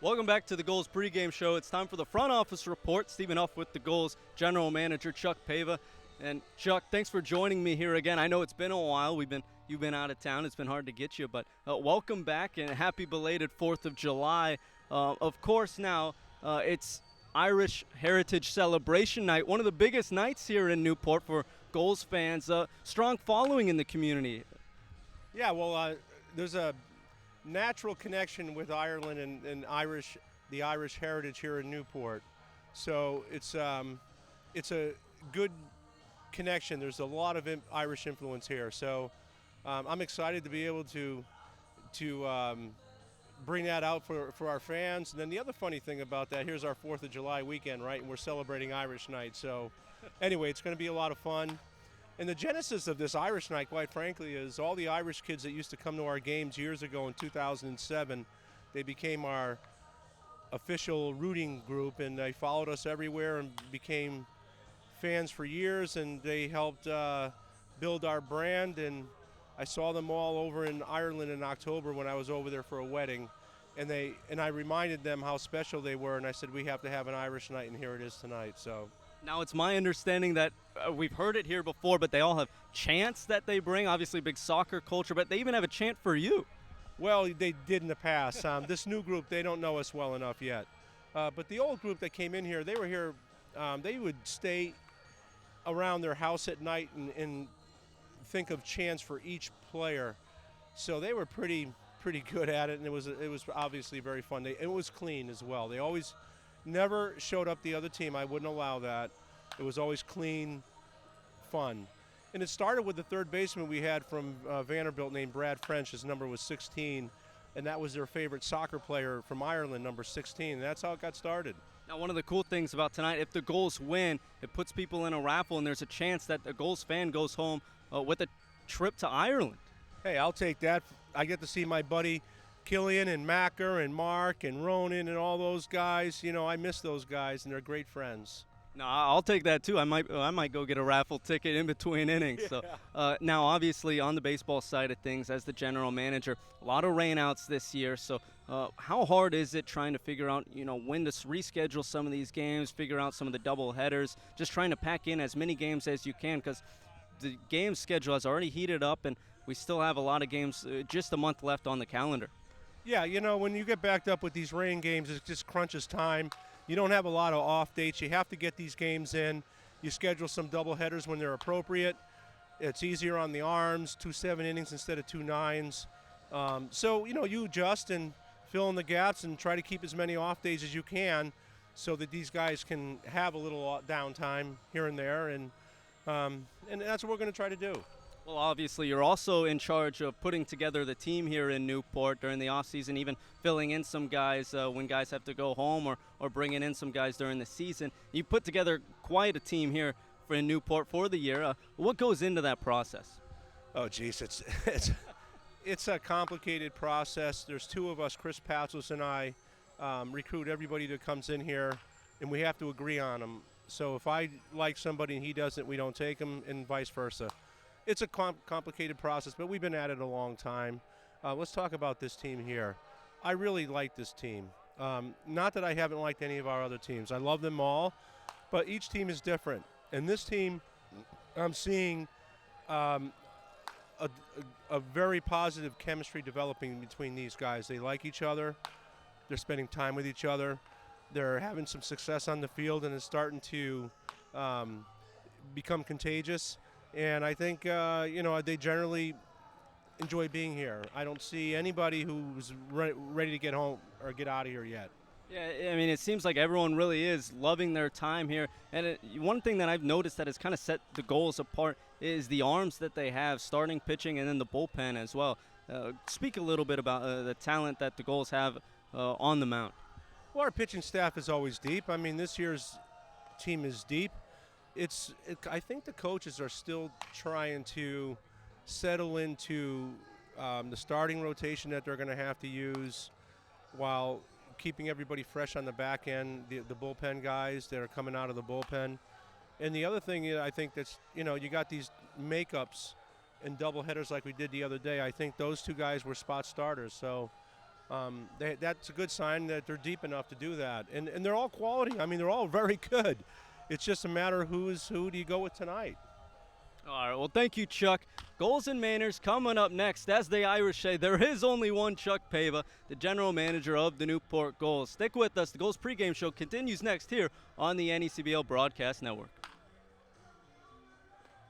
Welcome back to the Gulls pregame show. It's time for the front office report. Stephen Huff with the Gulls general manager Chuck Pava. And Chuck, thanks for joining me here again. I know it's been a while. You've been out of town. It's been hard to get you, but welcome back and happy belated 4th of July. Of course, now it's Irish Heritage Celebration Night, one of the biggest nights here in Newport for Gulls fans. Strong following in the community. Yeah, well, there's a natural connection with Ireland and the Irish heritage here in Newport. So it's a good connection. There's a lot of Irish influence here. So I'm excited to be able to bring that out for our fans. And then the other funny thing about that, here's our 4th of July weekend, right? And we're celebrating Irish Night. So anyway, it's going to be a lot of fun. And the genesis of this Irish Night, quite frankly, is all the Irish kids that used to come to our games years ago in 2007. They became our official rooting group, and they followed us everywhere and became fans for years, and they helped build our brand. And I saw them all over in Ireland in October when I was over there for a wedding, and I reminded them how special they were, and I said, we have to have an Irish Night, and here it is tonight. So. Now, it's my understanding that we've heard it here before, but they all have chants that they bring, obviously big soccer culture, but they even have a chant for you. Well, they did in the past. This new group, they don't know us well enough yet. But the old group that came in here, they were here, they would stay around their house at night and think of chants for each player. So they were pretty good at it, and it was obviously very fun. It was clean as well. They always never showed up the other team. I wouldn't allow that. It was always clean, fun. And it started with the third baseman we had from Vanderbilt named Brad French. His number was 16, and that was their favorite soccer player from Ireland, number 16. And that's how it got started. Now, one of the cool things about tonight, if the Gulls win, it puts people in a raffle, and there's a chance that the Gulls fan goes home with a trip to Ireland. Hey, I'll take that. I get to see my buddy Killian and Macker and Mark and Ronan and all those guys. You know, I miss those guys, and they're great friends. No, I'll take that too. I might go get a raffle ticket in between innings. Yeah. So now, obviously, on the baseball side of things, as the general manager, a lot of rainouts this year. So how hard is it trying to figure out, when to reschedule some of these games, figure out some of the double headers, just trying to pack in as many games as you can, because the game schedule has already heated up, and we still have a lot of games, just a month left on the calendar. Yeah, when you get backed up with these rain games, it just crunches time. You don't have a lot of off dates. You have to get these games in. You schedule some double headers when they're appropriate. It's easier on the arms, 2 7-innings instead of 2 9s. So, you adjust and fill in the gaps and try to keep as many off days as you can so that these guys can have a little downtime here and there. And that's what we're going to try to do. Well, obviously, you're also in charge of putting together the team here in Newport during the offseason, even filling in some guys when guys have to go home or bringing in some guys during the season. You put together quite a team here in Newport for the year. What goes into that process? Oh, geez, it's a complicated process. There's 2 of us, Chris Patsos and I, recruit everybody that comes in here, and we have to agree on them. So if I like somebody and he doesn't, we don't take them, and vice versa. It's a complicated process, but we've been at it a long time. Let's talk about this team here. I really like this team. Not that I haven't liked any of our other teams. I love them all, but each team is different. And this team, I'm seeing a very positive chemistry developing between these guys. They like each other. They're spending time with each other. They're having some success on the field, and it's starting to become contagious. And I think, they generally enjoy being here. I don't see anybody who's ready to get home or get out of here yet. Yeah, I mean, it seems like everyone really is loving their time here. And one thing that I've noticed that has kind of set the Gulls apart is the arms that they have, starting pitching and then the bullpen as well. Speak a little bit about the talent that the Gulls have on the mound. Well, our pitching staff is always deep. I mean, this year's team is deep. I think the coaches are still trying to settle into the starting rotation that they're going to have to use while keeping everybody fresh on the back end, the bullpen guys that are coming out of the bullpen. And the other thing I think that's, you got these makeups and double headers like we did the other day. I think those 2 guys were spot starters. So That's a good sign that they're deep enough to do that. And they're all quality. I mean, they're all very good. It's just a matter of who do you go with tonight. All right, well, thank you, Chuck. Goals and Manners coming up next. As the Irish say, there is only one Chuck Pava, the general manager of the Newport Gulls. Stick with us. The Gulls pregame show continues next here on the NECBL Broadcast Network.